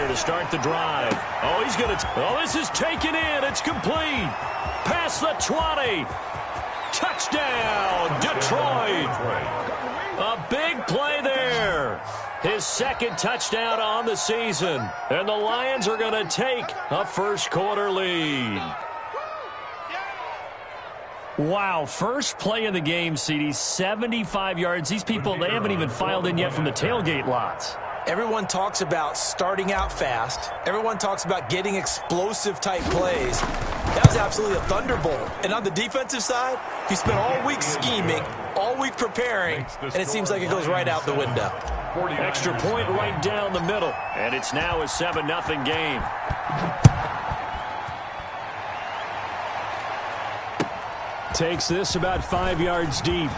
to start the drive. Oh, he's going to... Oh, this is taken in. It's complete. Past the 20. Touchdown, Detroit. A big play there. His second touchdown on the season. And the Lions are going to take a first-quarter lead. Wow, first play of the game, CD, 75 yards. These people, they haven't even filed in yet from the tailgate lots. Everyone talks about starting out fast. Everyone talks about getting explosive-type plays. That was absolutely a thunderbolt. And on the defensive side, you spent all week scheming, all week preparing, and it seems like it goes right out the window. Extra point right down the middle. And it's now a 7-0 game. Takes this about 5 yards deep.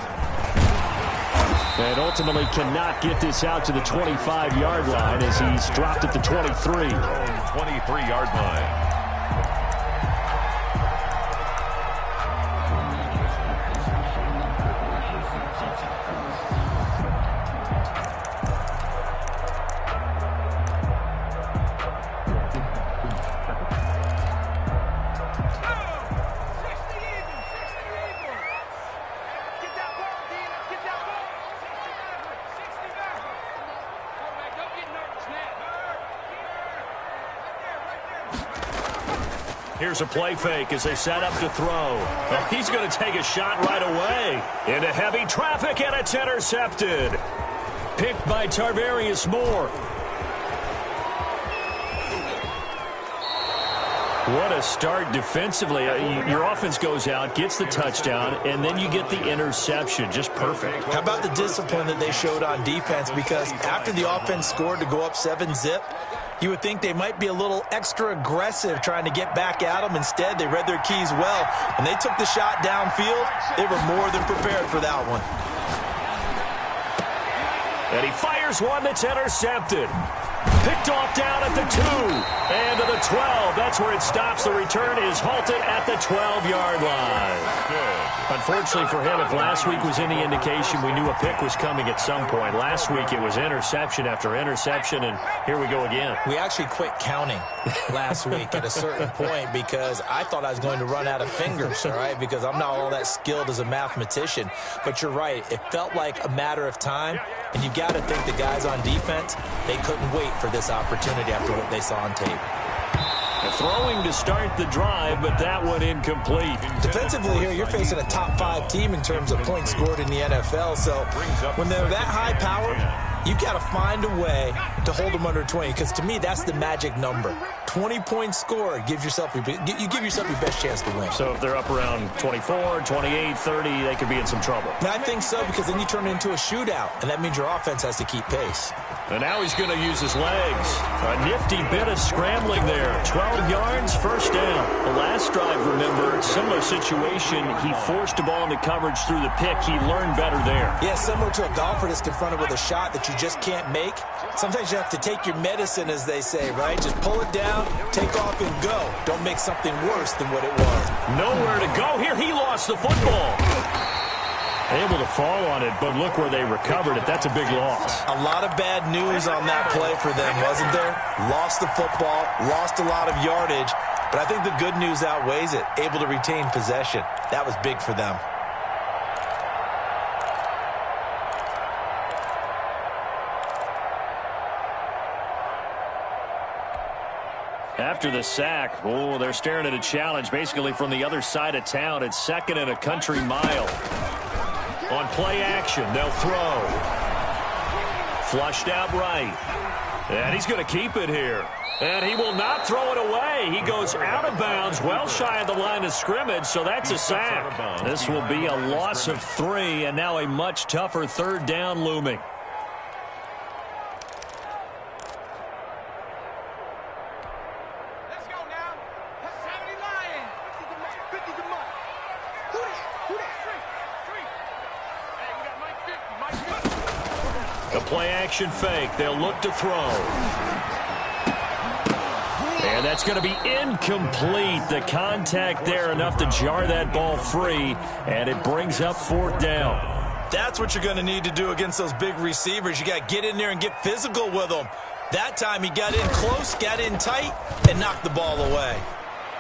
And ultimately cannot get this out to the 25-yard line as he's dropped at the 23. 23-yard line. Here's a play fake as they set up to throw. Oh, he's going to take a shot right away. Into heavy traffic, and it's intercepted. Picked by Tarvarius Moore. What a start defensively. Your offense goes out, gets the touchdown, and then you get the interception. Just perfect. How about the discipline that they showed on defense? Because after the offense scored to go up 7-zip, you would think they might be a little extra aggressive trying to get back at them. Instead, they read their keys well, and they took the shot downfield. They were more than prepared for that one. And he fires one that's intercepted. Picked off down at the 2 and to the 12. That's where it stops. The return is halted at the 12-yard line. Unfortunately for him, if last week was any indication, we knew a pick was coming at some point. Last week it was interception after interception, and here we go again. We actually quit counting last week at a certain point because I thought I was going to run out of fingers, all right, because I'm not all that skilled as a mathematician. But you're right. It felt like a matter of time, and you got to think the guys on defense, they couldn't wait for this opportunity after what they saw on tape. Throwing to start the drive, but that one incomplete. Defensively here, you're facing a top-5 team in terms of points scored in the NFL. So when they're that high power, you've got to find a way to hold them under 20, because to me, that's the magic number. 20 points scored gives yourself you give yourself your best chance to win. So if they're up around 24, 28, 30, they could be in some trouble. I think so, because then you turn it into a shootout, and that means your offense has to keep pace. And now he's going to use his legs. A nifty bit of scrambling there. 12 yards, first down. The last drive, remember, similar situation. He forced the ball into coverage through the pick. He learned better there. Yeah, similar to a golfer that's confronted with a shot that you just can't make. Sometimes you have to take your medicine, as they say, right? Just pull it down, take off, and go. Don't make something worse than what it was. Nowhere to go here. He lost the football. Able to fall on it, but look where they recovered it. That's a big loss. A lot of bad news on that play for them, wasn't there? Lost the football, lost a lot of yardage, but I think the good news outweighs it. Able to retain possession. That was big for them. After the sack, they're staring at a challenge basically from the other side of town. It's second and a country mile. On play action, they'll throw. Flushed out right. And he's going to keep it here. And he will not throw it away. He goes out of bounds, well shy of the line of scrimmage, so that's a sack. This will be a loss of 3, and now a much tougher third down looming. Play-action fake. They'll look to throw. And that's going to be incomplete. The contact there enough to jar that ball free, and it brings up fourth down. That's what you're going to need to do against those big receivers. You got to get in there and get physical with them. That time he got in close, got in tight, and knocked the ball away.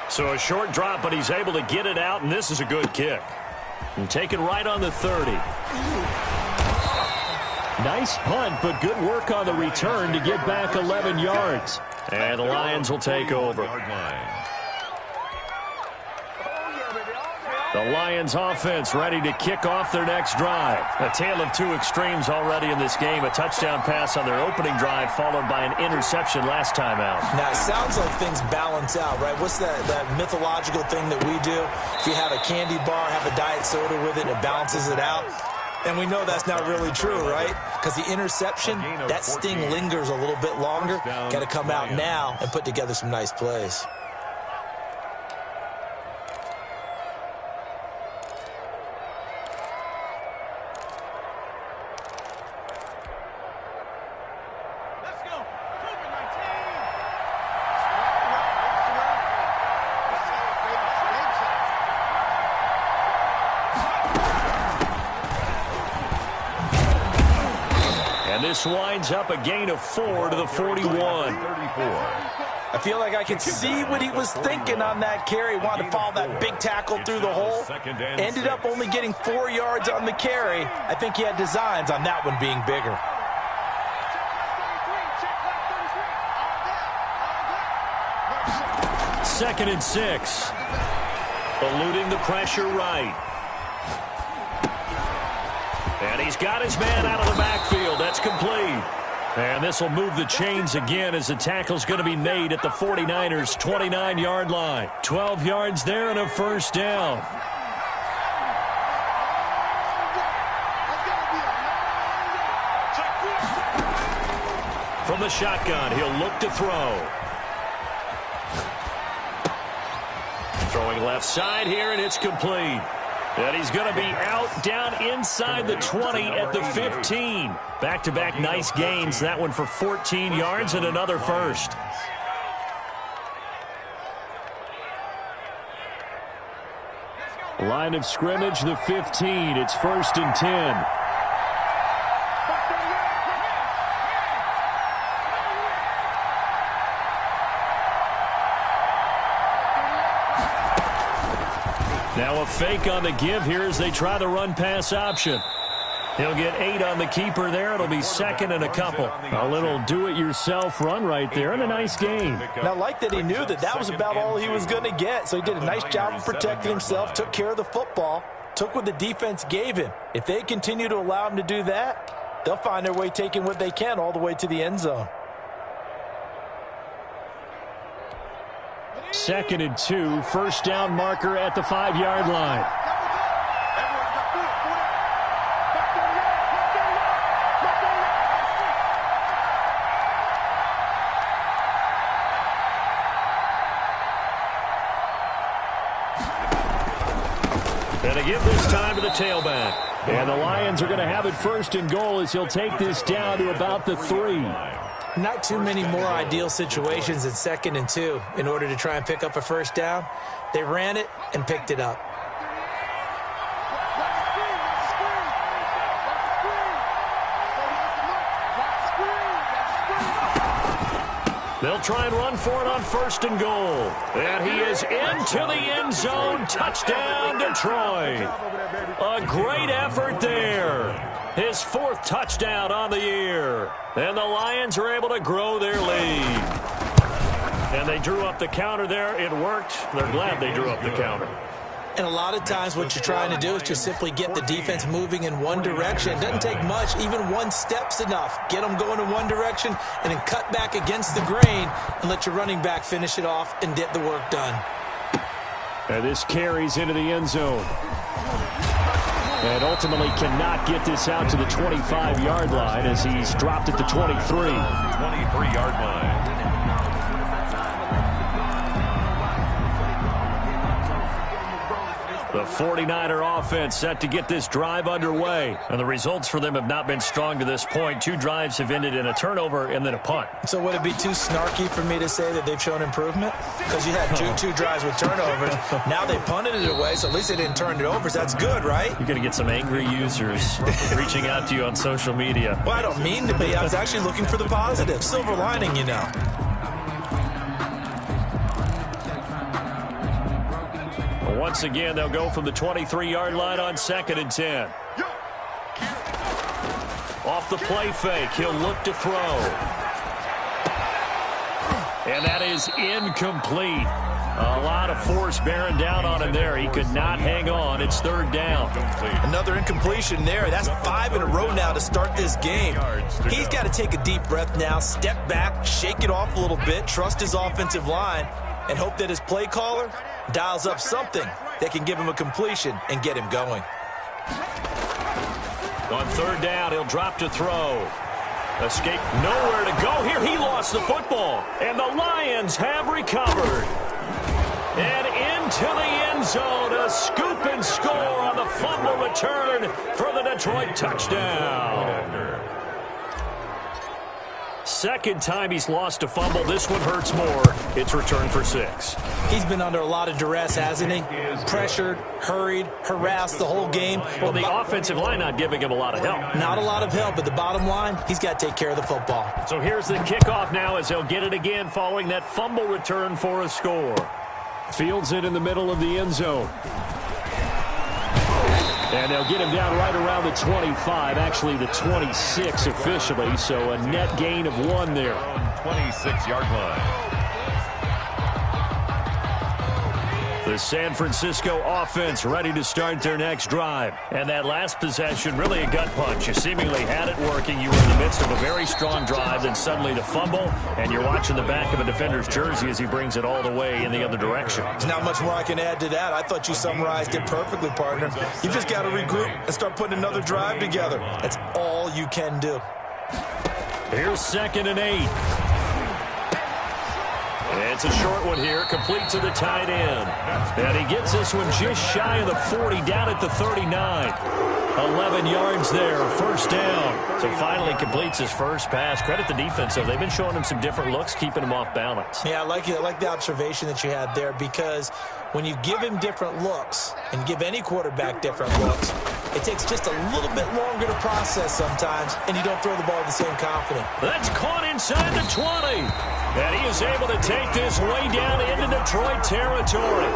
So a short drop, but he's able to get it out, and this is a good kick. And taken right on the 30. Nice punt, but good work on the return to get back 11 yards. And the Lions will take over. The Lions offense ready to kick off their next drive. A tale of two extremes already in this game. A touchdown pass on their opening drive followed by an interception last time out. Now, it sounds like things balance out, right? What's that mythological thing that we do? If you have a candy bar, have a diet soda with it, it balances it out. And we know that's not really true, right? Because the interception, that sting lingers a little bit longer. Got to come out now and put together some nice plays. This winds up a gain of 4 to the 41. I feel like I could see what he was thinking on that carry. Wanted to follow that big tackle through the hole. Ended up only getting 4 yards on the carry. I think he had designs on that one being bigger. Second and 6. Eluding the pressure right. And he's got his man out of the backfield. That's complete. And this will move the chains again as the tackle's going to be made at the 49ers' 29-yard line. 12 yards there and a first down. From the shotgun, he'll look to throw. Throwing left side here, and it's complete. And he's going to be out down inside the 20 at the 15. Back-to-back nice gains. That one for 14 yards and another first. Line of scrimmage, the 15. It's 1st and 10. Now a fake on the give here as they try the run-pass option. He'll get 8 on the keeper there. It'll be second and a couple. A little do-it-yourself run right there and a nice gain. Now, I like that he knew that was about all he was going to get. So he did a nice job of protecting himself, took care of the football, took what the defense gave him. If they continue to allow him to do that, they'll find their way taking what they can all the way to the end zone. 2nd and 2, first down marker at the 5-yard line. And a give this time to the tailback. And the Lions are going to have it 1st and goal as he'll take this down to about the 3. Not too many more ideal situations in 2nd and 2 in order to try and pick up a first down. They ran it and picked it up. They'll try and run for it on 1st and goal. And he is into the end zone. Touchdown, Detroit. A great effort there. His 4th touchdown on the year. And the Lions are able to grow their lead. And they drew up the counter there. It worked. They're glad they drew up the counter. And a lot of times what you're trying to do is just simply get the defense moving in one direction. It doesn't take much. Even one step's enough. Get them going in one direction and then cut back against the grain and let your running back finish it off and get the work done. And this carries into the end zone. And ultimately cannot get this out to the 25-yard line as he's dropped at the 23. 23-yard line. The 49er offense set to get this drive underway. And the results for them have not been strong to this point. 2 drives have ended in a turnover and then a punt. So would it be too snarky for me to say that they've shown improvement? Because you had two drives with turnovers. Now they punted it away, so at least they didn't turn it over. So that's good, right? You're going to get some angry users reaching out to you on social media. Well, I don't mean to be. I was actually looking for the positive. Silver lining, you know. Once again, they'll go from the 23-yard line on 2nd and 10. Off the play fake, he'll look to throw. And that is incomplete. A lot of force bearing down on him there. He could not hang on. It's 3rd down. Another incompletion there. That's 5 in a row now to start this game. He's got to take a deep breath now, step back, shake it off a little bit, trust his offensive line, and hope that his play caller dials up something that can give him a completion and get him going. On 3rd down, he'll drop to throw. Escape, nowhere to go here. He lost the football, and the Lions have recovered. And into the end zone, a scoop and score on the fumble return for the Detroit touchdown. 2nd time he's lost a fumble. This one hurts more. It's returned for 6. He's been under a lot of duress, hasn't he? Pressured, hurried, harassed the whole game. Well, the offensive line not giving him a lot of help. Not a lot of help, but the bottom line, he's got to take care of the football. So here's the kickoff now as they'll get it again following that fumble return for a score. Fields it in the middle of the end zone. And they'll get him down right around the 25, actually the 26 officially, so a net gain of 1 there. 26-yard line. The San Francisco offense ready to start their next drive. And that last possession, really a gut punch. You seemingly had it working. You were in the midst of a very strong drive, then suddenly the fumble, and you're watching the back of a defender's jersey as he brings it all the way in the other direction. There's not much more I can add to that. I thought you summarized it perfectly, partner. You just got to regroup and start putting another drive together. That's all you can do. Here's 2nd and 8. It's a short one here, complete to the tight end. And he gets this one just shy of the 40, down at the 39. 11 yards there, 1st down. So finally completes his first pass. Credit the defense, though. They've been showing him some different looks, keeping him off balance. Yeah, I like it. I like the observation that you had there, because when you give him different looks and give any quarterback different looks, it takes just a little bit longer to process sometimes, and you don't throw the ball with the same confidence. That's caught inside the 20. And he is able to take this way down into Detroit territory.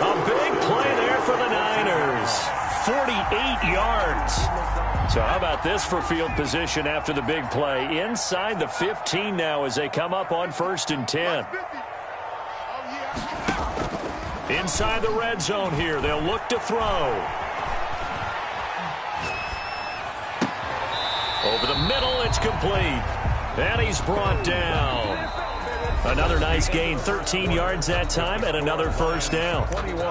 A big play there for the Niners. 48 yards. So how about this for field position after the big play? Inside the 15 now as they come up on 1st and 10. Inside the red zone here. They'll look to throw. Over the middle, it's complete. And he's brought down. Another nice gain, 13 yards that time, and another 1st down.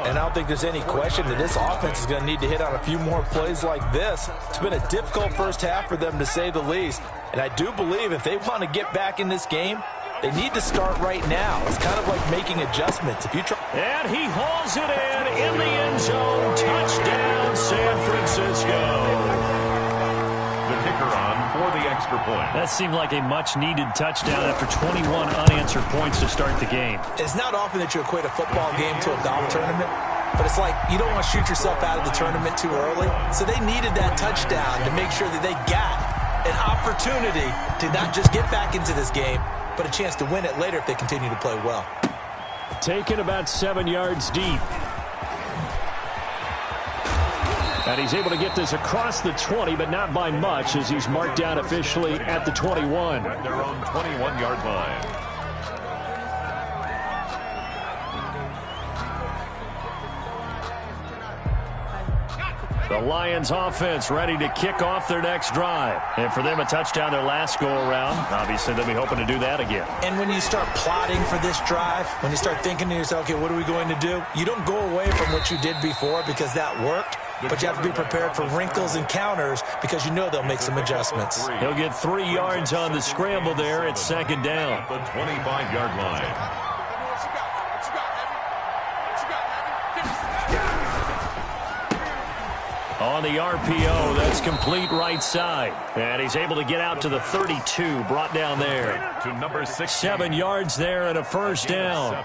And I don't think there's any question that this offense is going to need to hit on a few more plays like this. It's been a difficult first half for them, to say the least. And I do believe if they want to get back in this game, they need to start right now. It's kind of like making adjustments. If you try. And he hauls it in the end zone. Touchdown, San Francisco. The kicker on for the extra point. That seemed like a much-needed touchdown after 21 unanswered points to start the game. It's not often that you equate a football game to a golf tournament, but it's like you don't want to shoot yourself out of the tournament too early. So they needed that touchdown to make sure that they got an opportunity to not just get back into this game, but a chance to win it later if they continue to play well. Taken about 7 yards deep. And he's able to get this across the 20, but not by much, as he's marked down officially at the 21. At their own 21-yard line. The Lions offense ready to kick off their next drive. And for them, a touchdown their last go-around. Obviously, they'll be hoping to do that again. And when you start plotting for this drive, when you start thinking to yourself, okay, what are we going to do? You don't go away from what you did before because that worked. But you have to be prepared for wrinkles and counters because you know they'll make some adjustments. He'll get 3 yards on the scramble there at 2nd down. The 25-yard line. On the RPO, that's complete right side. And he's able to get out to the 32, brought down there. To number 6. 7 yards there and a first down.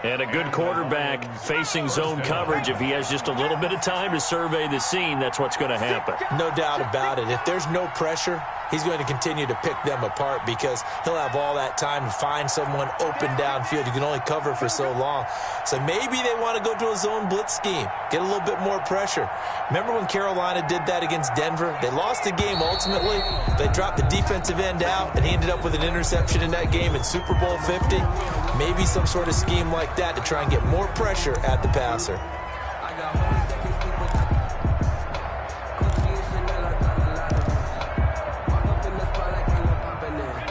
And a good quarterback facing zone coverage. If he has just a little bit of time to survey the scene, that's what's going to happen. No doubt about it. If there's no pressure, he's going to continue to pick them apart because he'll have all that time to find someone open downfield. You can only cover for so long. So maybe they want to go to a zone blitz scheme, get a little bit more pressure. Remember when Carolina did that against Denver? They lost the game ultimately. They dropped the defensive end out, and he ended up with an interception in that game in Super Bowl 50. Maybe some sort of scheme like that to try and get more pressure at the passer.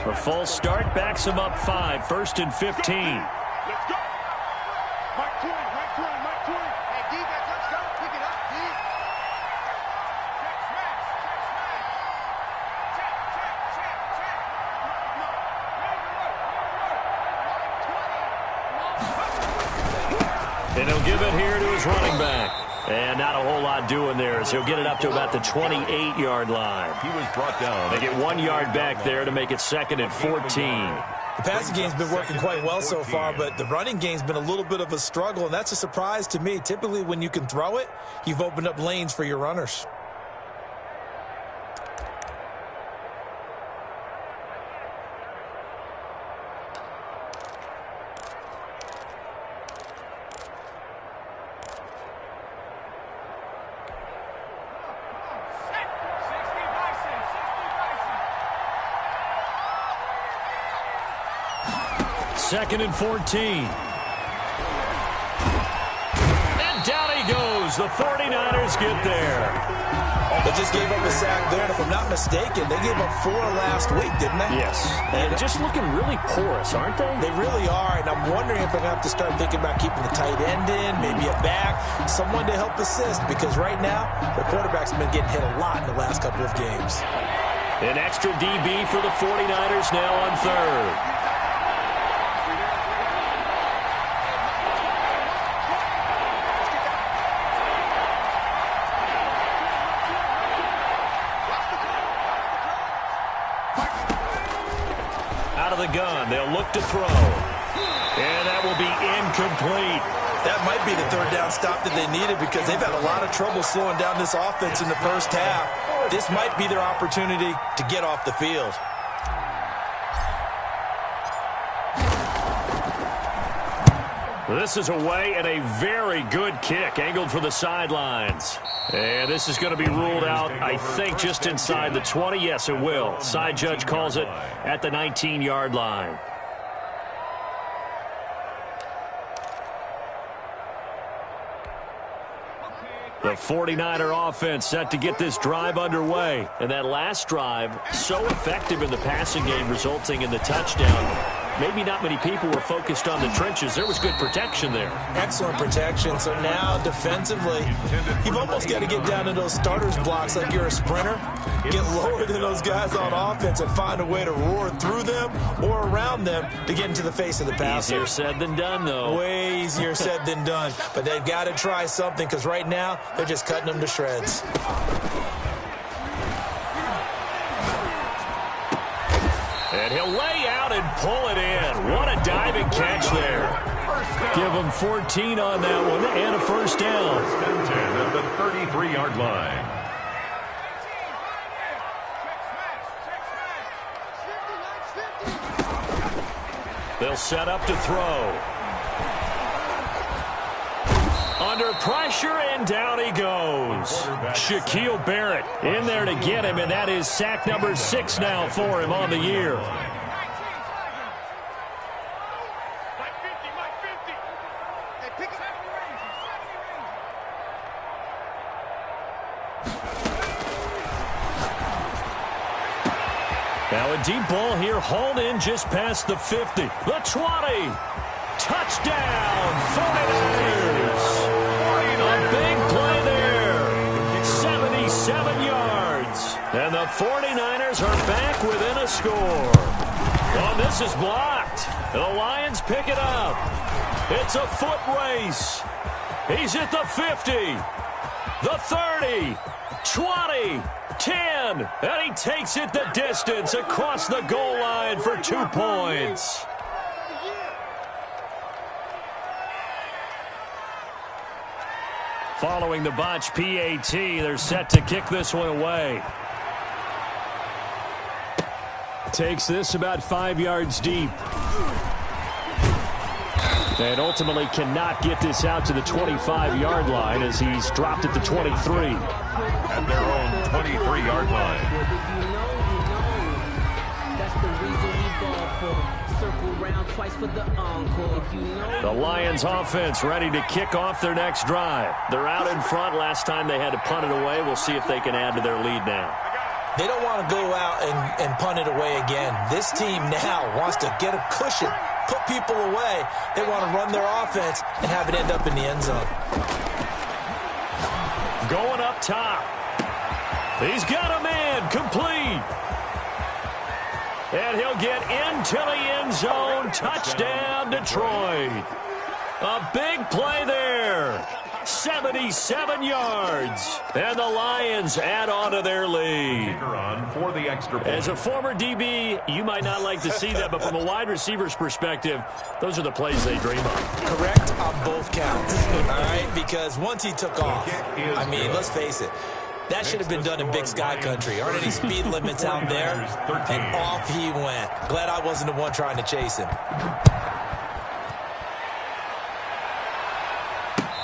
A false start backs him up 5, 1st and 15. Let's go. Mark 20, Mark 20, Mark 20. Hey, defense, let's go. Pick it up, D. And he'll give it here to his running back. And not a whole lot doing there, as he'll get it up to about the 28-yard line. He was brought down. They get 1 yard back there to make it 2nd and 14. The passing game's been working quite well so far, but the running game's been a little bit of a struggle, and that's a surprise to me. Typically, when you can throw it, you've opened up lanes for your runners. Second and 14. And down he goes. The 49ers get there. They just gave up a sack there, and if I'm not mistaken, they gave up 4 last week, didn't they? Yes. And just looking really porous, aren't they? They really are, and I'm wondering if they're going to have to start thinking about keeping the tight end in, maybe a back, someone to help assist, because right now, the quarterback's been getting hit a lot in the last couple of games. An extra DB for the 49ers now on 3rd. The gun. They'll look to throw. And that will be incomplete. That might be the 3rd down stop that they needed because they've had a lot of trouble slowing down this offense in the first half. This might be their opportunity to get off the field. This is away and a very good kick angled for the sidelines. And this is going to be ruled out, I think, just inside the 20. Yes, it will. Side judge calls it at the 19-yard line. The 49er offense set to get this drive underway. And that last drive, so effective in the passing game, resulting in the touchdown. Maybe not many people were focused on the trenches. There was good protection there. Excellent protection. So now, defensively, you've almost got to get down to those starters blocks like you're a sprinter. Get lower than those guys on offense and find a way to roar through them or around them to get into the face of the passer. Easier said than done, though. Way easier said than done. But they've got to try something because right now, they're just cutting them to shreds. And he'll lay out and pull it in. What a diving catch there. Give him 14 on that one and a first down. 10 at the 33-yard line. They'll set up to throw. Under pressure, and down he goes. Shaquille Barrett in there to get him, and that is sack number 6 now for him on the year. Now a deep ball here, hauled in just past the 50. The 20. Touchdown, 49ers. A big play there. 77 yards. And the 49ers are back within a score. Oh, this is blocked. The Lions pick it up. It's a foot race. He's at the 50. the 30, 20, 10, and he takes it the distance across the goal line for 2 points. Following the botch PAT, they're set to kick this one away. Takes this about 5 yards deep. And ultimately cannot get this out to the 25-yard line as he's dropped at the 23. At their own 23-yard line. The Lions offense ready to kick off their next drive. They're out in front. Last time they had to punt it away. We'll see if they can add to their lead now. They don't want to go out and punt it away again. This team now wants to get a cushion, put people away. They want to run their offense and have it end up in the end zone. Going up top. He's got a man complete. And he'll get into the end zone. Touchdown, Detroit. A big play there. 77 yards. And the Lions add on to their lead. For the extra point. As a former DB, you might not like to see that, but from a wide receiver's perspective, those are the plays they dream of. Correct on both counts, all right? Because once he took off, I mean, let's face it, that should have been done in Big Sky Country. Aren't any speed limits out there? And off he went. Glad I wasn't the one trying to chase him.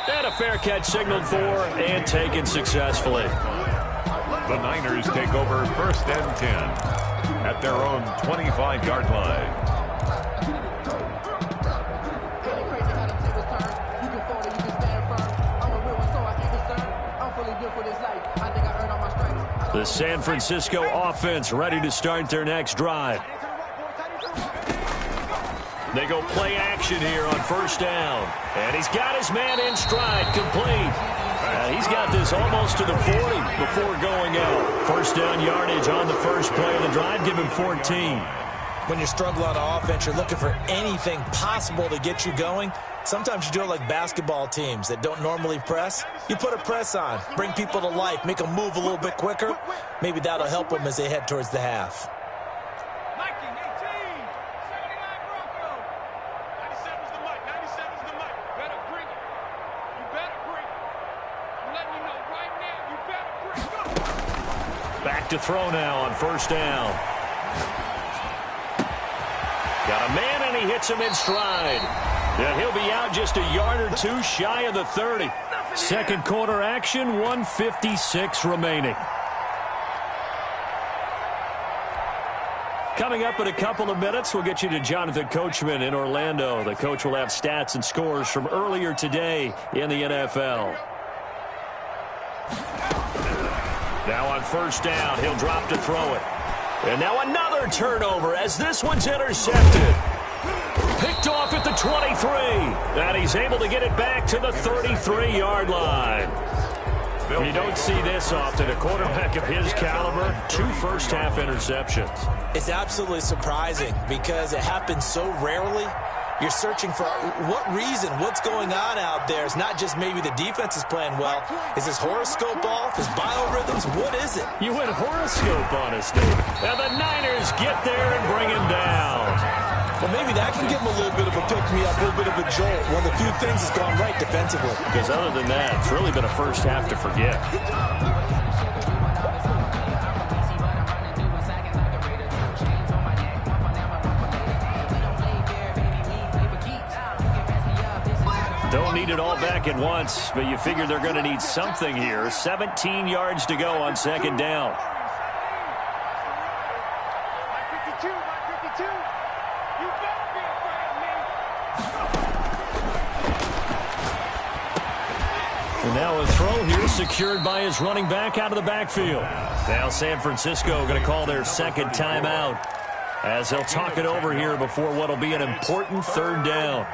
And a fair catch signaled for and taken successfully. The Niners take over 1st and 10 at their own 25-yard line. The San Francisco offense ready to start their next drive. They go play action here on 1st down. And he's got his man in stride, complete. He's got this almost to the 40 before going out. 1st down yardage on the first play of the drive. Give him 14. When you're struggling on offense, you're looking for anything possible to get you going. Sometimes you do it like basketball teams that don't normally press. You put a press on, bring people to life, make them move a little bit quicker. Maybe that'll help them as they head towards the half. Back to throw now on 1st down. Got a man, and he hits him in stride. And he'll be out just a yard or two shy of the 30. Second quarter action, 1:56 remaining. Coming up in a couple of minutes, we'll get you to Jonathan Coachman in Orlando. The coach will have stats and scores from earlier today in the NFL. Now on 1st down, he'll drop to throw it. And now another turnover as this one's intercepted. Picked off at the 23. And he's able to get it back to the 33-yard line. You don't see this often. A quarterback of his caliber, 2 first-half interceptions. It's absolutely surprising because it happens so rarely. You're searching for what reason, what's going on out there. It's not just maybe the defense is playing well. Is his horoscope off? His biorhythms? What is it? You went horoscope on us, David. And the Niners get there and bring him down. Well, maybe that can give him a little bit of a pick-me-up, a little bit of a jolt. One of the few things that's gone right defensively. Because other than that, it's really been a first half to forget. Don't need it all back at once, but you figure they're going to need something here. 17 yards to go on 2nd down. And now a throw here secured by his running back out of the backfield. Now San Francisco going to call their second timeout as they'll talk it over here before what will be an important 3rd down.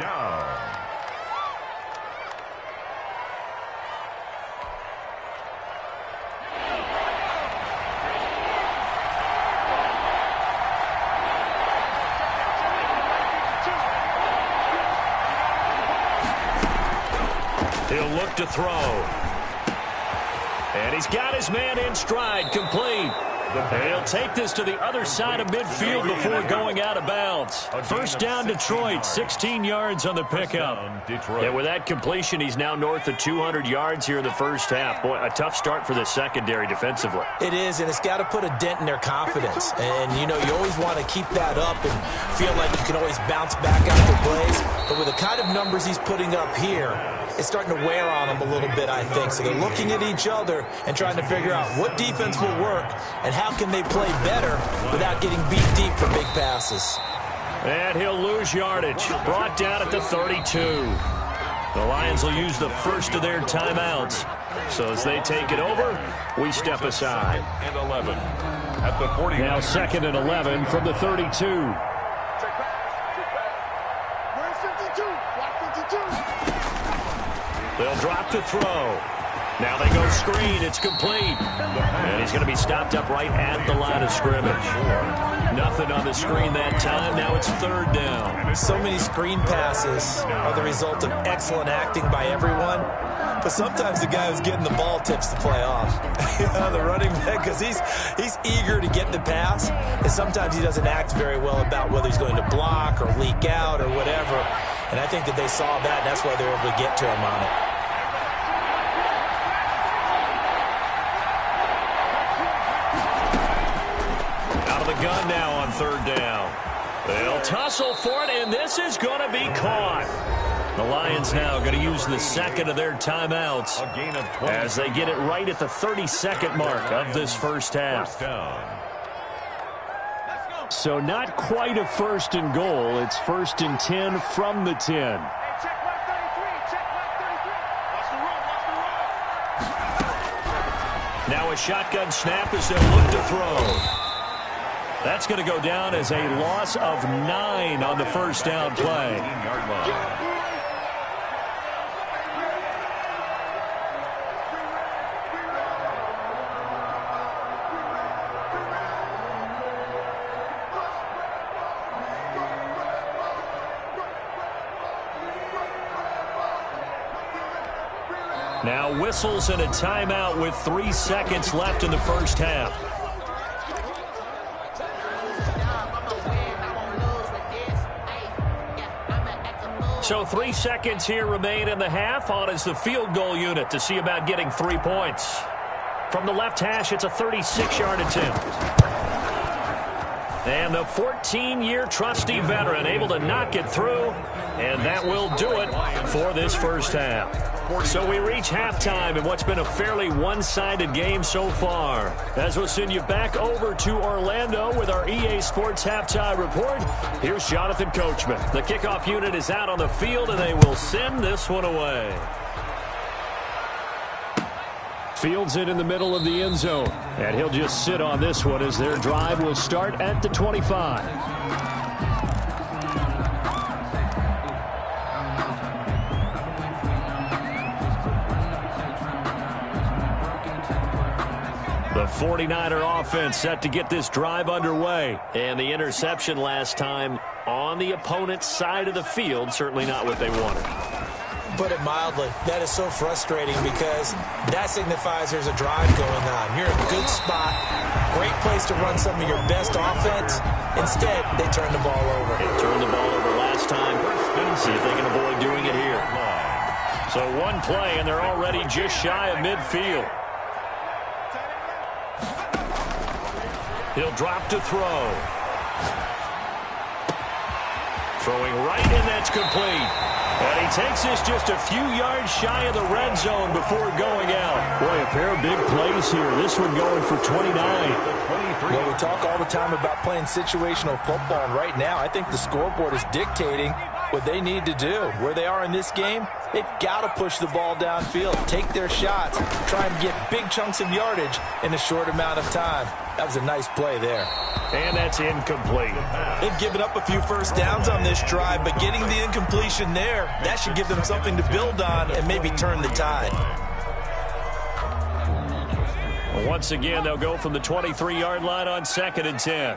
He'll look to throw. And he's got his man in stride, complete. And he'll take this to the other side of midfield before going out of bounds. First down, Detroit, 16 yards on the pickup. And with that completion, he's now north of 200 yards here in the first half. Boy, a tough start for the secondary defensively. It is, and it's got to put a dent in their confidence. And, you know, you always want to keep that up and feel like you can always bounce back after plays. But with the kind of numbers he's putting up here, it's starting to wear on them a little bit, I think. So they're looking at each other and trying to figure out what defense will work and how can they play better without getting beat deep for big passes. And he'll lose yardage. Brought down at the 32. The Lions will use the first of their timeouts. So as they take it over, we step aside. And 11 at the 40. Now 2nd and 11 from the 32. Where's 52? Block 52. They'll drop to throw. Now they go screen. It's complete. And he's going to be stopped up right at the line of scrimmage. Nothing on the screen that time. Now it's 3rd down. So many screen passes are the result of excellent acting by everyone. But sometimes the guy who's getting the ball tips the play off. The running back, because he's eager to get the pass. And sometimes he doesn't act very well about whether he's going to block or leak out or whatever. And I think that they saw that, and that's why they were able to get to him on it. Gun now on 3rd down. They'll tussle for it, and this is going to be caught. The Lions now going to use the 2nd of their timeouts A gain of 20. as they get it right at the 32nd mark of this first half. First down. So not quite a 1st and goal. It's 1st and 10 from the 10. Check mark 33. Check mark 33. Watch the run. Watch the run. Now a shotgun snap as they'll look to throw. That's going to go down as a loss of 9 on the first down play. 15-yard line. Now whistles and a timeout with 3 seconds left in the first half. So 3 seconds here remain in the half. On is the field goal unit to see about getting 3 points. From the left hash, it's a 36-yard attempt. And the 14-year trusty veteran able to knock it through. And that will do it for this first half. So we reach halftime in what's been a fairly one-sided game so far. As we'll send you back over to Orlando with our EA Sports Halftime Report, here's Jonathan Coachman. The kickoff unit is out on the field, and they will send this one away. Fields it in the middle of the end zone. And he'll just sit on this one as their drive will start at the 25. The 49er offense set to get this drive underway. And the interception last time on the opponent's side of the field, certainly not what they wanted. Put it mildly, that is so frustrating because that signifies there's a drive going on. You're in a good spot, great place to run some of your best offense. Instead, they turn the ball over. They turned the ball over last time. See if they can avoid doing it here. So one play, and they're already just shy of midfield. He'll drop to throw. Throwing right, and that's complete. And he takes this just a few yards shy of the red zone before going out. Boy, a pair of big plays here. This one going for 29. Well, we talk all the time about playing situational football, and right now I think the scoreboard is dictating what they need to do. Where they are in this game, they've got to push the ball downfield, take their shots, try and get big chunks of yardage in a short amount of time. That was a nice play there. And that's incomplete. They've given up a few first downs on this drive, but getting the incompletion there, that should give them something to build on and maybe turn the tide. Once again, they'll go from the 23-yard line on 2nd and 10.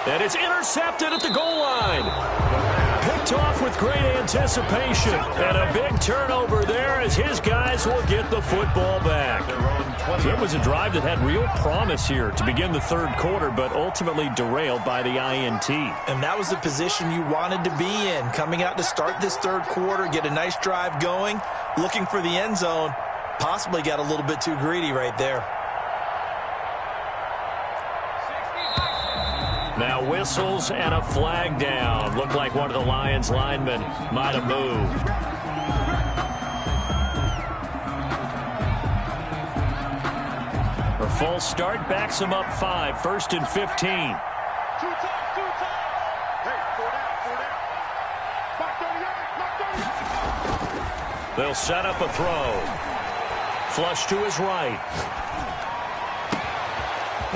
And it's intercepted at the goal line. Picked off with great anticipation. And a big turnover there as his guys will get the football back. So it was a drive that had real promise here to begin the third quarter, but ultimately derailed by the INT. And that was the position you wanted to be in. Coming out to start this third quarter, get a nice drive going, looking for the end zone. Possibly got a little bit too greedy right there. Now whistles and a flag down. Looked like one of the Lions linemen might have moved. A full start backs him up 5, 1st and 15. Two times. Hey, 4 down. Back 30 yards. They'll set up a throw. Flush to his right.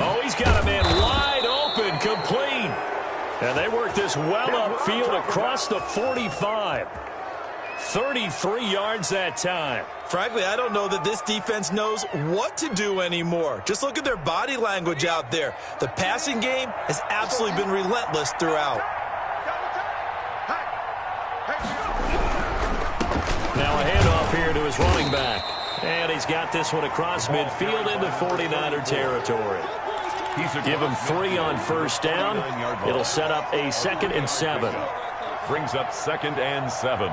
Oh, he's got a man wide open, complete. And they work this well upfield across the 45. 33 yards that time. Frankly, I don't know that this defense knows what to do anymore. Just look at their body language out there. The passing game has absolutely been relentless throughout. Now a handoff here to his running back. And he's got this one across midfield into 49er territory. Give him 3 on first down. It'll set up a 2nd and 7. Brings up 2nd and 7.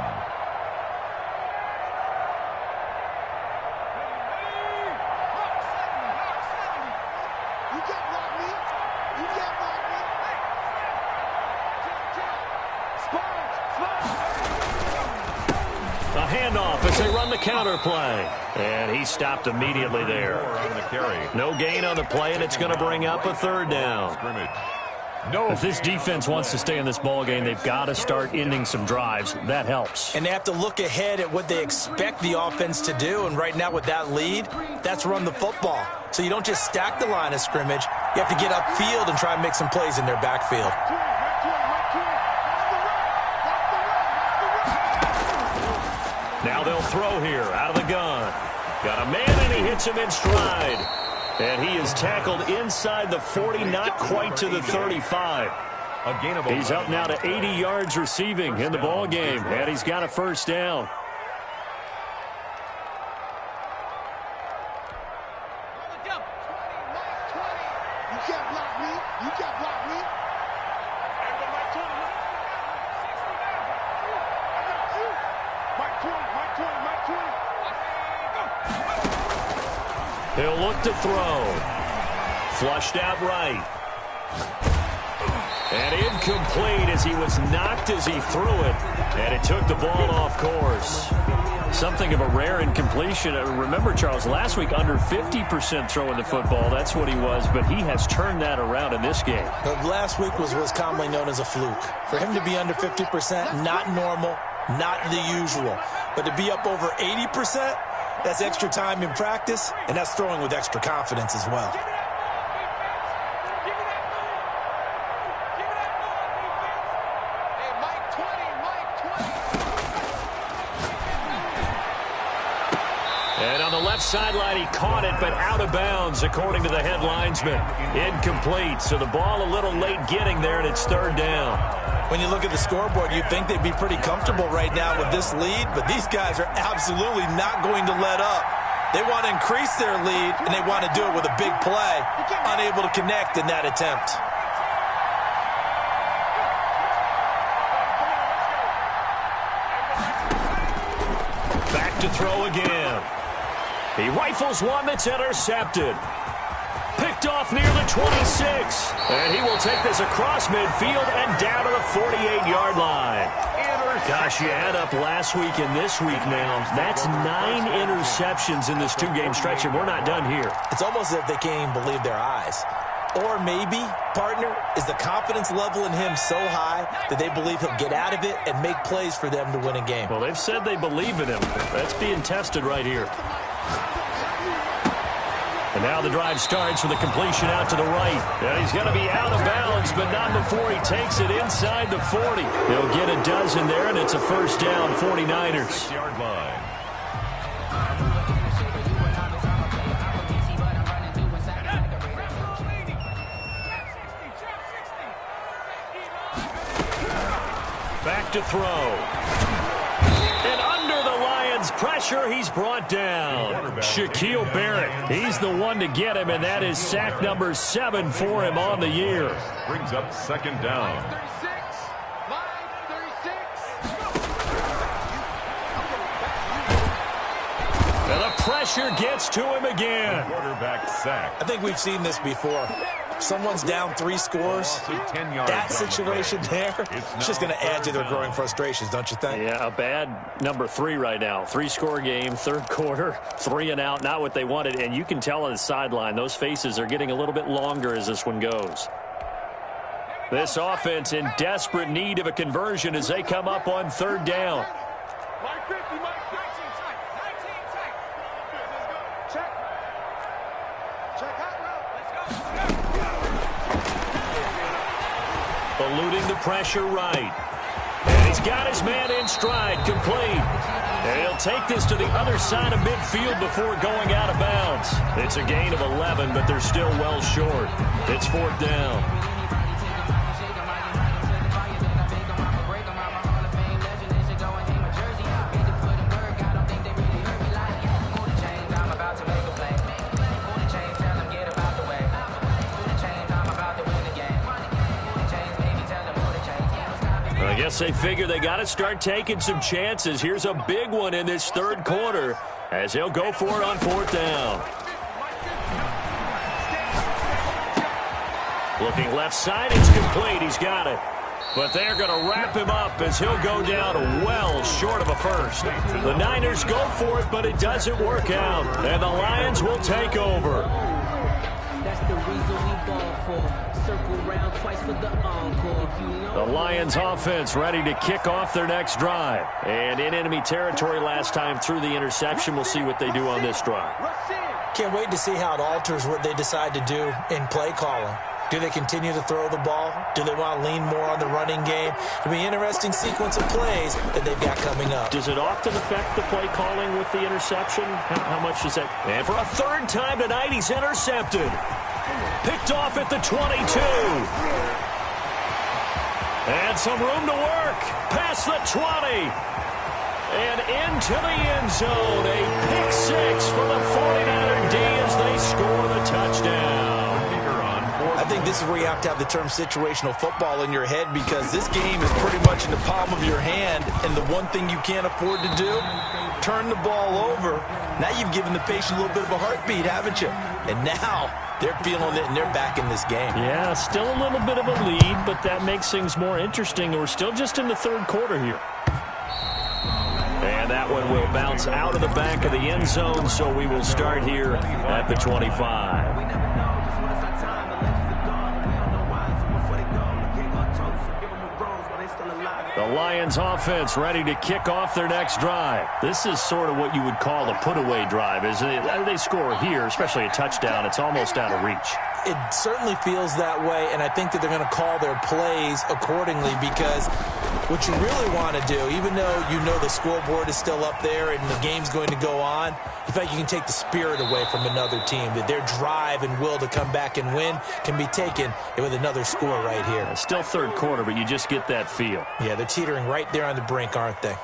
A handoff as they run the counter play. And he stopped immediately there. On the carry. No gain on the play, and it's going to bring up a 3rd down. Scrimmage. No. If this defense wants to stay in this ballgame, they've got to start ending some drives. That helps. And they have to look ahead at what they expect the offense to do. And right now with that lead, that's run the football. So you don't just stack the line of scrimmage. You have to get upfield and try and make some plays in their backfield. Now they'll throw here out of the gun. Got a man, and he hits him in stride. And he is tackled inside the 40, not quite to the 35. A gain of He's up now to 80 yards receiving in the ball game, and he's got a first down. You can't block me. You can't block me. He'll look to throw. Flushed out right. And incomplete as he was knocked as he threw it. And it took the ball off course. Something of a rare incompletion. Remember, Charles, last week under 50% throwing the football. That's what he was, but he has turned that around in this game. Last week was commonly known as a fluke. For him to be under 50%, not normal, not the usual. But to be up over 80%, that's extra time in practice, and that's throwing with extra confidence as well. And on the left sideline, he caught it, but out of bounds, according to the head linesman. Incomplete, so the ball a little late getting there, and it's 3rd down. When you look at the scoreboard, you'd think they'd be pretty comfortable right now with this lead, but these guys are absolutely not going to let up. They want to increase their lead, and they want to do it with a big play, unable to connect in that attempt. Back to throw again. He rifles one that's intercepted. Picked off near the 26. And he will take this across midfield and down to the 48-yard line. Gosh, you add up last week and this week now. That's 9 interceptions in this 2-game stretch, and we're not done here. It's almost as if they can't even believe their eyes. Or maybe, partner, is the confidence level in him so high that they believe he'll get out of it and make plays for them to win a game. Well, they've said they believe in him. That's being tested right here. And now the drive starts with a completion out to the right. And he's going to be out of bounds, but not before he takes it inside the 40. He'll get a dozen there, and it's a first down, 49ers. Yard line. to throw. And under the Lions' pressure, he's brought down. Shaquille Barrett, he's the one to get him, and that is sack number 7 for him on the year. Brings up second down. And the pressure gets to him again. Quarterback sack. I think we've seen this before. Someone's down 3 scores. That situation there, it's just going to add to their growing frustrations, don't you think? Yeah, a bad number 3 right now. 3-score game, third quarter, 3 and out, not what they wanted. And you can tell on the sideline, those faces are getting a little bit longer as this one goes. This offense in desperate need of a conversion as they come up on third down. Eluding the pressure right. And he's got his man in stride, complete. And he'll take this to the other side of midfield before going out of bounds. It's a gain of 11, but they're still well short. It's fourth down. I guess they figure they got to start taking some chances. Here's a big one in this third quarter as he'll go for it on fourth down. Looking left side, it's complete. He's got it. But they're going to wrap him up as he'll go down well short of a first. The Niners go for it, but it doesn't work out. And the Lions will take over. That's the reason we ball for. Circle round twice for the encore. The Lions offense ready to kick off their next drive. And in enemy territory last time through the interception. We'll see what they do on this drive. Can't wait to see how it alters what they decide to do in play calling. Do they continue to throw the ball? Do they want to lean more on the running game? It'll be an interesting sequence of plays that they've got coming up. Does it often affect the play calling with the interception? How much does that? And for a third time tonight, he's intercepted. Picked off at the 22. And some room to work. Past the 20. And into the end zone. A pick 6 for the 49er D as they score the touchdown. I think this is where you have to have the term situational football in your head, because this game is pretty much in the palm of your hand, and the one thing you can't afford to do, turn the ball over. Now you've given the patient a little bit of a heartbeat, haven't you? And now they're feeling it, and they're back in this game. Yeah, still a little bit of a lead, but that makes things more interesting. We're still just in the third quarter here. And that one will bounce out of the back of the end zone, so we will start here at the 25. The Lions offense ready to kick off their next drive. This is sort of what you would call a put-away drive, isn't it? They score here, especially a touchdown. It's almost out of reach. It certainly feels that way, and I think that they're going to call their plays accordingly, because what you really want to do, even though you know the scoreboard is still up there and the game's going to go on, in fact, you can take the spirit away from another team, that their drive and will to come back and win can be taken with another score right here. It's still third quarter, but you just get that feel. Yeah, they're teetering right there on the brink, aren't they?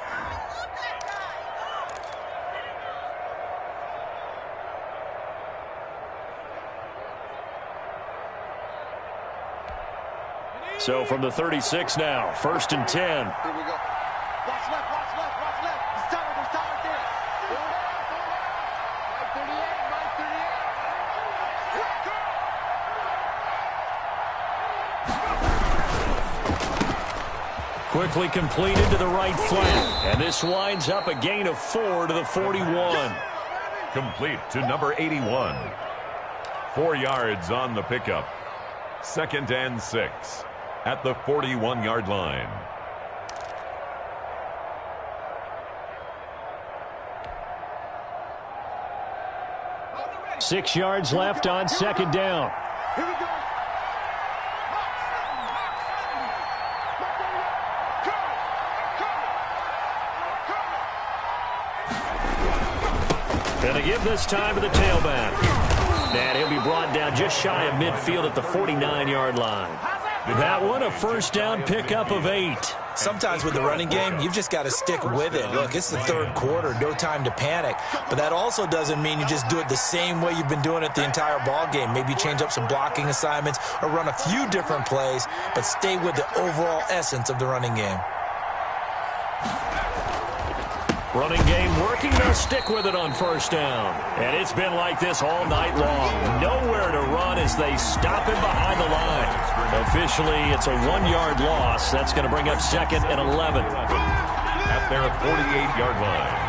So from the 36 now, 1st and 10. Here we go. Watch left, watch left, watch left. There's talent there. Right 38, Quickly completed to the right flank. And this winds up a gain of 4 to the 41. Complete to number 81. 4 yards on the pickup. 2nd and 6 at the 41-yard line. Six yards left on second down. Here we go. Gonna give this time to the tailback. And he'll be brought down just shy of midfield at the 49-yard line. That one, a first down pickup of 8. Sometimes with the running game, you've just got to stick with it. Look, it's the third quarter, no time to panic. But that also doesn't mean you just do it the same way you've been doing it the entire ball game. Maybe change up some blocking assignments or run a few different plays, but stay with the overall essence of the running game. Running game working, they'll stick with it on first down. And it's been like this all night long. Nowhere to run as they stop him behind the line. Officially, it's a 1-yard loss. That's going to bring up 2nd and 11. At their 48-yard line.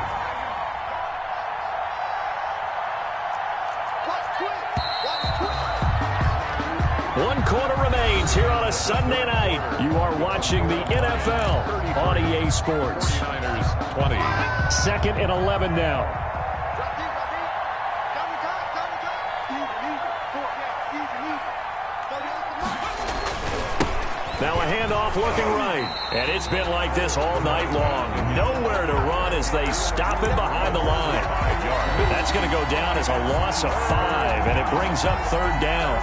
One quarter remains here on a Sunday night. You are watching the NFL on EA Sports. 20. 2nd and 11 now. Now a handoff looking right. And it's been like this all night long. Nowhere to run as they stop him behind the line. That's going to go down as a loss of 5, and it brings up 3rd down.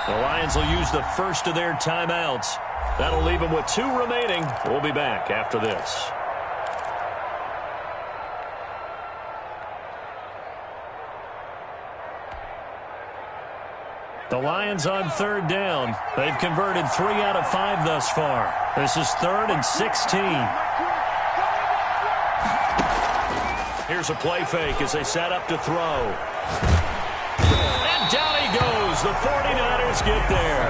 The Lions will use the first of their timeouts. That'll leave them with 2 remaining. We'll be back after this. The Lions on 3rd down. They've converted 3 out of 5 thus far. This is 3rd and 16. Here's a play fake as they set up to throw. And down he goes. The 49ers get there.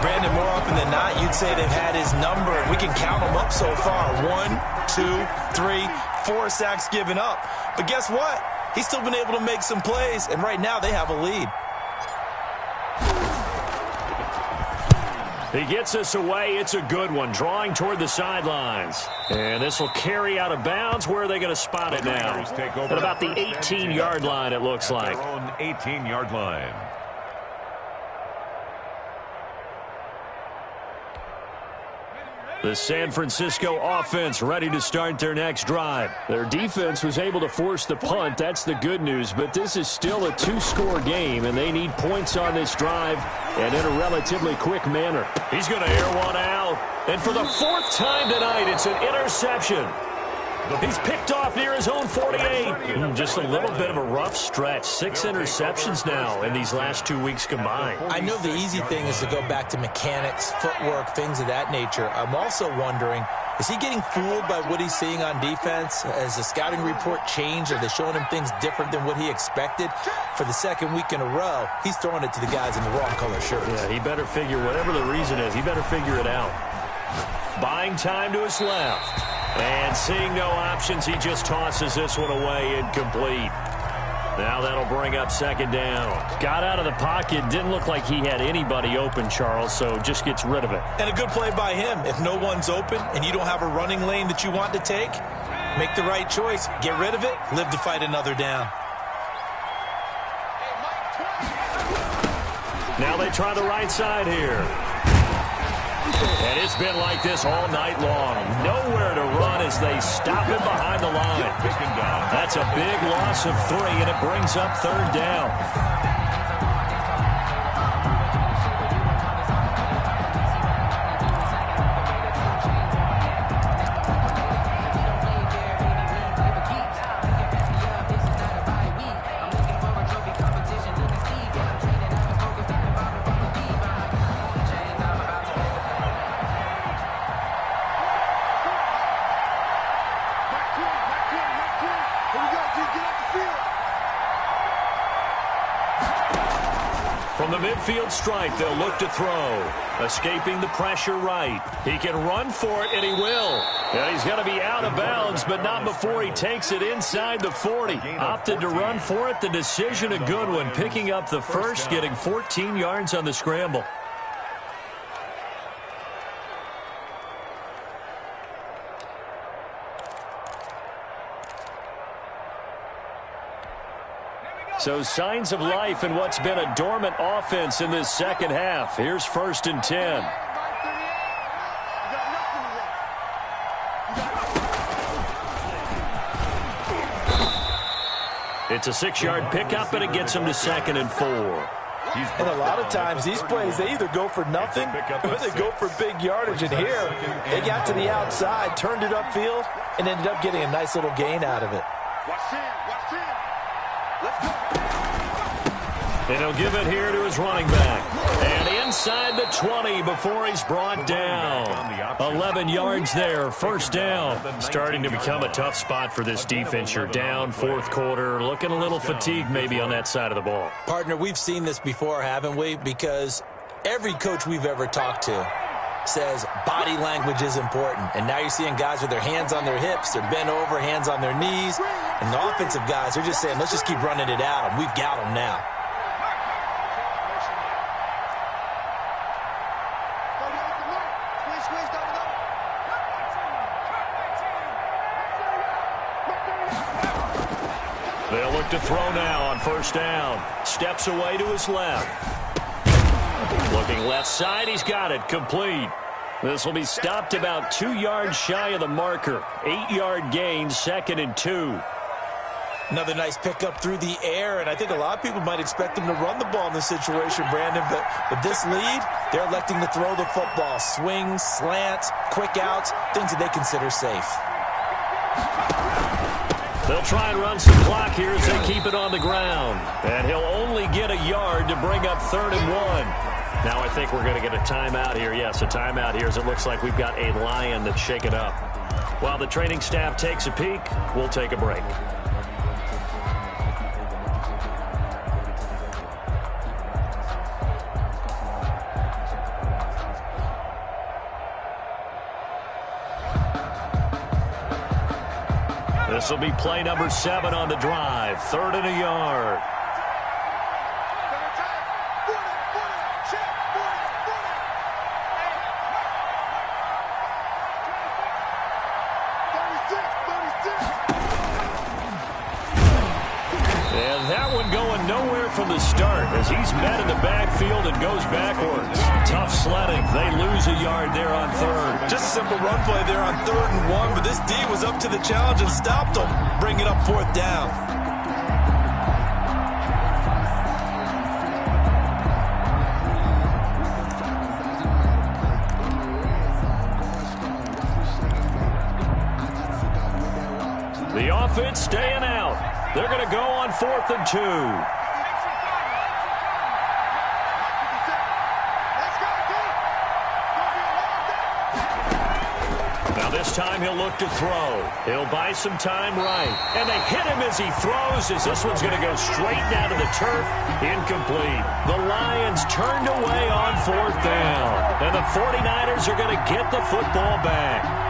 Brandon, more often than not, you'd say they've had his number, and we can count them up so far. 1, 2, 3, 4 sacks given up. But guess what? He's still been able to make some plays, and right now they have a lead. He gets us away. It's a good one, drawing toward the sidelines. And this will carry out of bounds. Where are they going to spot it now? At about the 18-yard line, it looks like. Their own 18-yard line. The San Francisco offense ready to start their next drive. Their defense was able to force the punt. That's the good news. But this is still a 2-score game, and they need points on this drive and in a relatively quick manner. He's going to air one out. And for the 4th time tonight, it's an interception. He's picked off near his own 48. Just a little bit of a rough stretch. 6 interceptions now in these last 2 weeks combined. I know the easy thing is to go back to mechanics, footwork, things of that nature. I'm also wondering, is he getting fooled by what he's seeing on defense? Has the scouting report changed? Are they showing him things different than what he expected? For the 2nd week in a row, he's throwing it to the guys in the wrong color shirts. Yeah, he better figure, whatever the reason is, he better figure it out. Buying time to his left. And seeing no options, he just tosses this one away incomplete. Now that'll bring up 2nd down. Got out of the pocket. Didn't look like he had anybody open, Charles, so just gets rid of it. And a good play by him. If no one's open and you don't have a running lane that you want to take, make the right choice. Get rid of it. Live to fight another down. Now they try the right side here. And it's been like this all night long. Nowhere to run as they stop him behind the line. That's a big loss of 3, and it brings up 3rd down. From the midfield stripe, they'll look to throw. Escaping the pressure right. He can run for it, and he will. And he's going to be out of bounds, but not before he takes it inside the 40. Opted to run for it. The decision a good one. Picking up the first, getting 14 yards on the scramble. So signs of life in what's been a dormant offense in this second half. Here's 1st and 10. It's a 6-yard pickup, and it gets him to 2nd and 4. And a lot of times these plays, they either go for nothing or they go for big yardage. And here, they got to the outside, turned it upfield, and ended up getting a nice little gain out of it. And he'll give it here to his running back. And inside the 20 before he's brought down. 11 yards there, 1st down. Starting to become a tough spot for this defense. You're down, 4th quarter, looking a little fatigued maybe on that side of the ball. Partner, we've seen this before, haven't we? Because every coach we've ever talked to says body language is important. And now you're seeing guys with their hands on their hips, they're bent over, hands on their knees. And the offensive guys are just saying, let's just keep running it at them. We've got them now. They'll look to throw now on 1st down. Steps away to his left. Looking left side, he's got it, complete. This will be stopped about 2 yards shy of the marker. 8-yard gain, 2nd and 2. Another nice pickup through the air, and I think a lot of people might expect them to run the ball in this situation, Brandon, but with this lead, they're electing to throw the football. Swings, slants, quick outs, things that they consider safe. They'll try and run some clock here as they keep it on the ground. And he'll only get a yard to bring up 3rd and 1. Now I think we're going to get a timeout here. Yes, a timeout here as it looks like we've got a Lion that's shaken up. While the training staff takes a peek, we'll take a break. This will be play number 7 on the drive. 3rd and a yard. And that one going nowhere from the start as he's met in the backfield and goes backwards. Tough sledding. They lose a yard there on 3rd. Just a simple run play there on 3rd and 1, but this D was up to the challenge and stopped them, bringing up 4th down. The offense staying out. They're going to go on 4th and 2. Now this time he'll look to throw. He'll buy some time right. And they hit him as he throws as this one's going to go straight down to the turf. Incomplete. The Lions turned away on 4th down. And the 49ers are going to get the football back.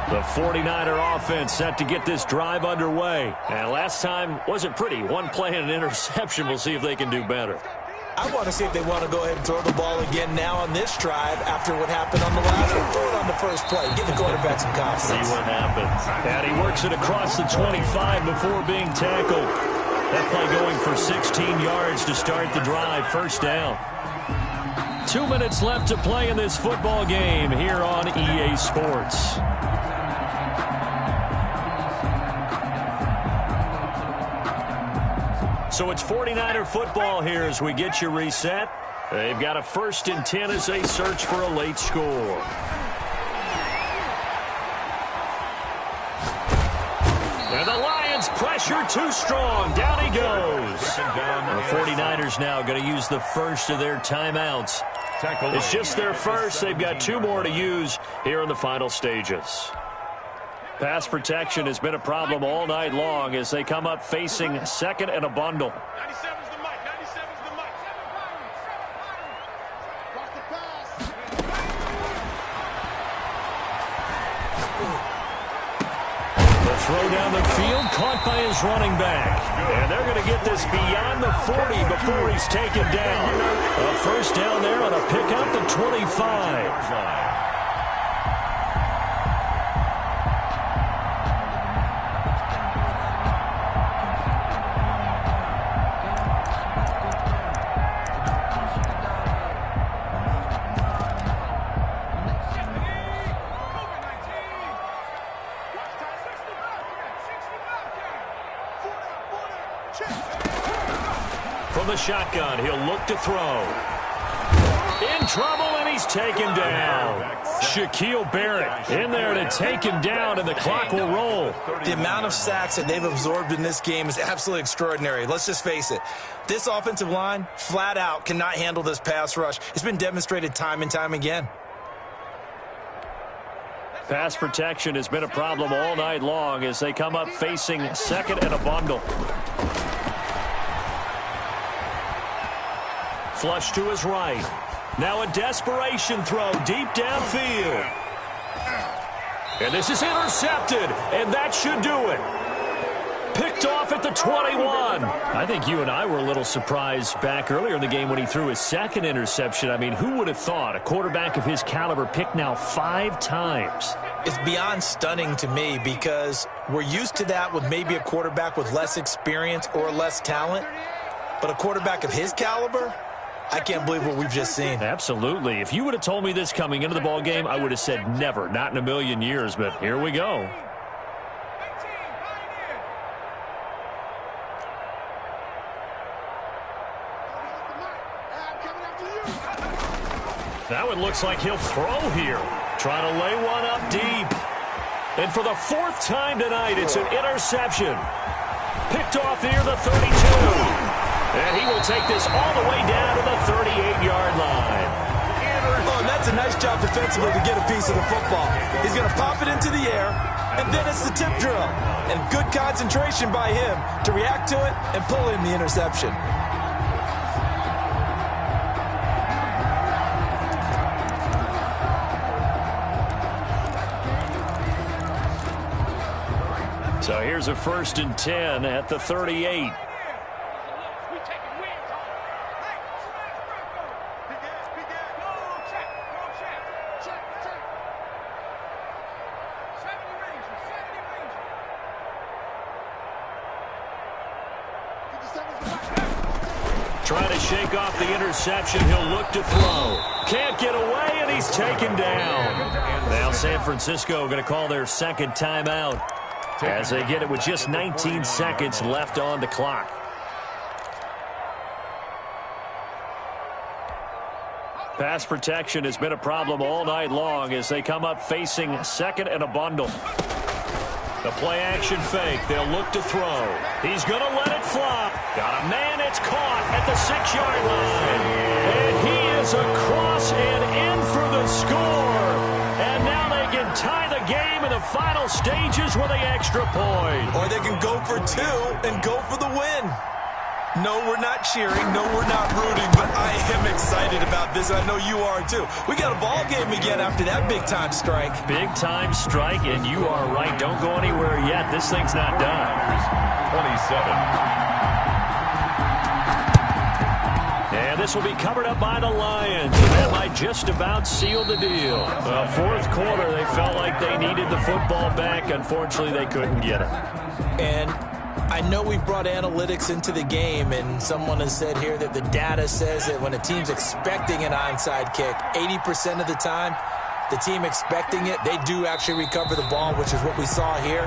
The 49er offense set to get this drive underway. And last time wasn't pretty. One play and an interception. We'll see if they can do better. I want to see if they want to go ahead and throw the ball again now on this drive after what happened on the last one. Throw it on the first play. Give the quarterback some confidence. See what happens. And he works it across the 25 before being tackled. That play going for 16 yards to start the drive. 1st down. 2 minutes left to play in this football game here on EA Sports. So it's 49er football here as we get you reset. They've got a 1st and 10 as they search for a late score. And the Lions pressure too strong. Down he goes. The 49ers now going to use the first of their timeouts. It's just their first. They've got 2 more to use here in the final stages. Pass protection has been a problem all night long as they come up facing second and a bundle. 97's the mic. 97's the mic. Watch the pass. The throw down the field, caught by his running back. And they're going to get this beyond the 40 before he's taken down. A first down there on a pickup at 25. From the shotgun, he'll look to throw. In trouble, and he's taken down. Shaquille Barrett in there to take him down, and the clock will roll. The amount of sacks that they've absorbed in this game is absolutely extraordinary. Let's just face it. This offensive line, flat out, cannot handle this pass rush. It's been demonstrated time and time again. Pass protection has been a problem all night long as they come up facing second and a bundle. Flush to his right. Now a desperation throw deep downfield. And this is intercepted, and that should do it. Picked off at the 21. I think you and I were a little surprised back earlier in the game when he threw his second interception. I mean, who would have thought a quarterback of his caliber picked now 5 times? It's beyond stunning to me because we're used to that with maybe a quarterback with less experience or less talent. But a quarterback of his caliber, I can't believe what we've just seen. Absolutely. If you would have told me this coming into the ball game, I would have said never, not in a million years. But here we go. That one looks like he'll throw here. Trying to lay one up deep. And for the 4th time tonight, it's an interception. Picked off near the 32. And he will take this all the way down to the 38-yard line. Oh, and that's a nice job defensively to get a piece of the football. He's going to pop it into the air, and then it's the tip drill. And good concentration by him to react to it and pull in the interception. So here's a 1st and 10 at the 38. Trying to shake off the interception. He'll look to throw. Can't get away, and he's taken down. Now San Francisco going to call their 2nd timeout as they get it with just 19 seconds left on the clock. Pass protection has been a problem all night long as they come up facing second and a bundle. The play-action fake. They'll look to throw. He's going to let it fly. Got a man. It's caught at the 6-yard line. And he is across and in for the score. And now they can tie the game in the final stages with the extra point. Or they can go for 2 and go for the win. No, we're not cheering. No, we're not rooting. But I am excited about this. I know you are, too. We got a ball game again after that big-time strike. Big-time strike, and you are right. Don't go anywhere yet. This thing's not done. 27. And this will be covered up by the Lions. And that might just about seal the deal. 4th quarter, they felt like they needed the football back. Unfortunately, they couldn't get it. And I know we've brought analytics into the game, and someone has said here that the data says that when a team's expecting an onside kick, 80% of the time, the team expecting it, they do actually recover the ball, which is what we saw here.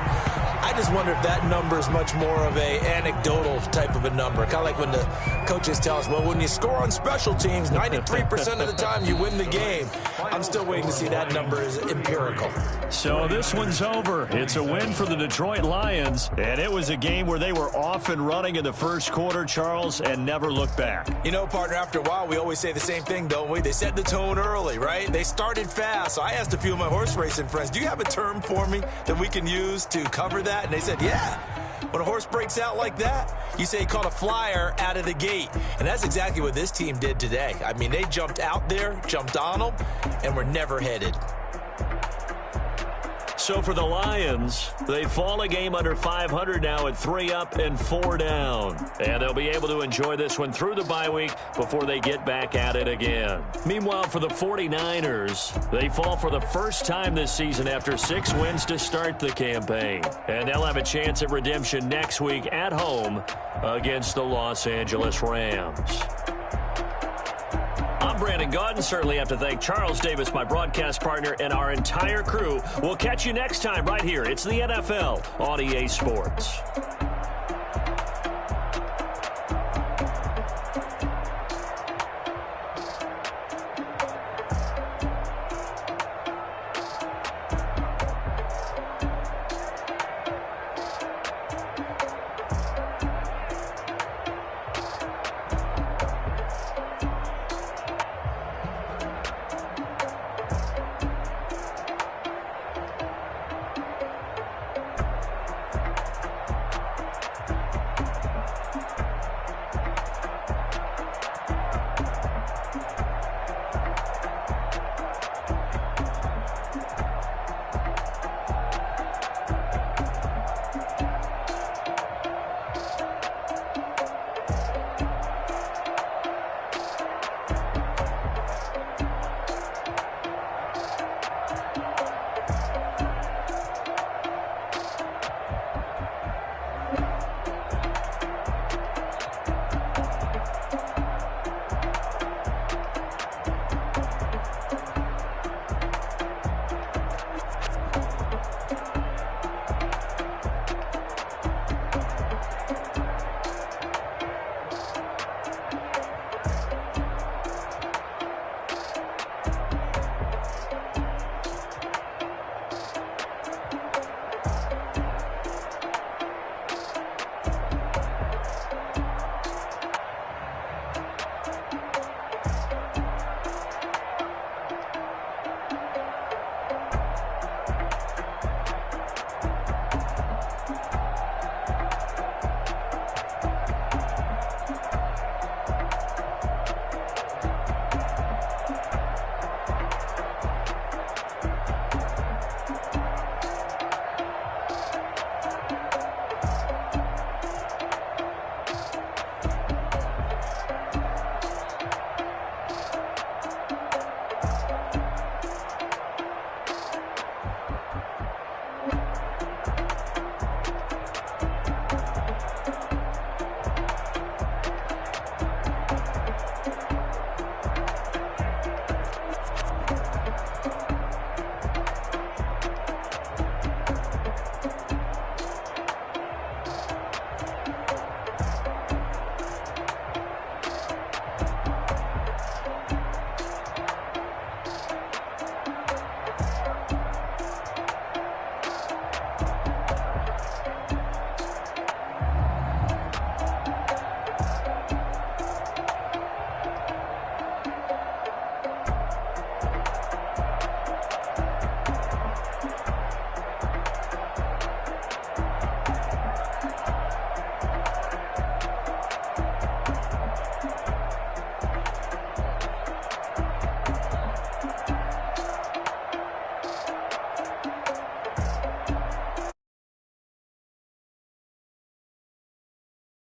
I just wonder if that number is much more of a anecdotal type of a number. Kind of like when the coaches tell us, well, when you score on special teams, 93% of the time you win the game. I'm still waiting to see that number is empirical. So this one's over. It's a win for the Detroit Lions, and it was a game where they were off and running in the first quarter, Charles, and never looked back. You know, partner, after a while, we always say the same thing, don't we? They set the tone early, right? They started fast. So I asked a few of my horse racing friends, do you have a term for me that we can use to cover that? And they said, yeah. When a horse breaks out like that, you say he caught a flyer out of the gate. And that's exactly what this team did today. I mean, they jumped out there, jumped on them, and were never headed. So for the Lions, they fall a game under 500 now at 3 up and 4 down. And they'll be able to enjoy this one through the bye week before they get back at it again. Meanwhile, for the 49ers, they fall for the first time this season after 6 wins to start the campaign. And they'll have a chance at redemption next week at home against the Los Angeles Rams. I'm Brandon Gaudin. Certainly have to thank Charles Davis, my broadcast partner, and our entire crew. We'll catch you next time right here. It's the NFL on EA Sports.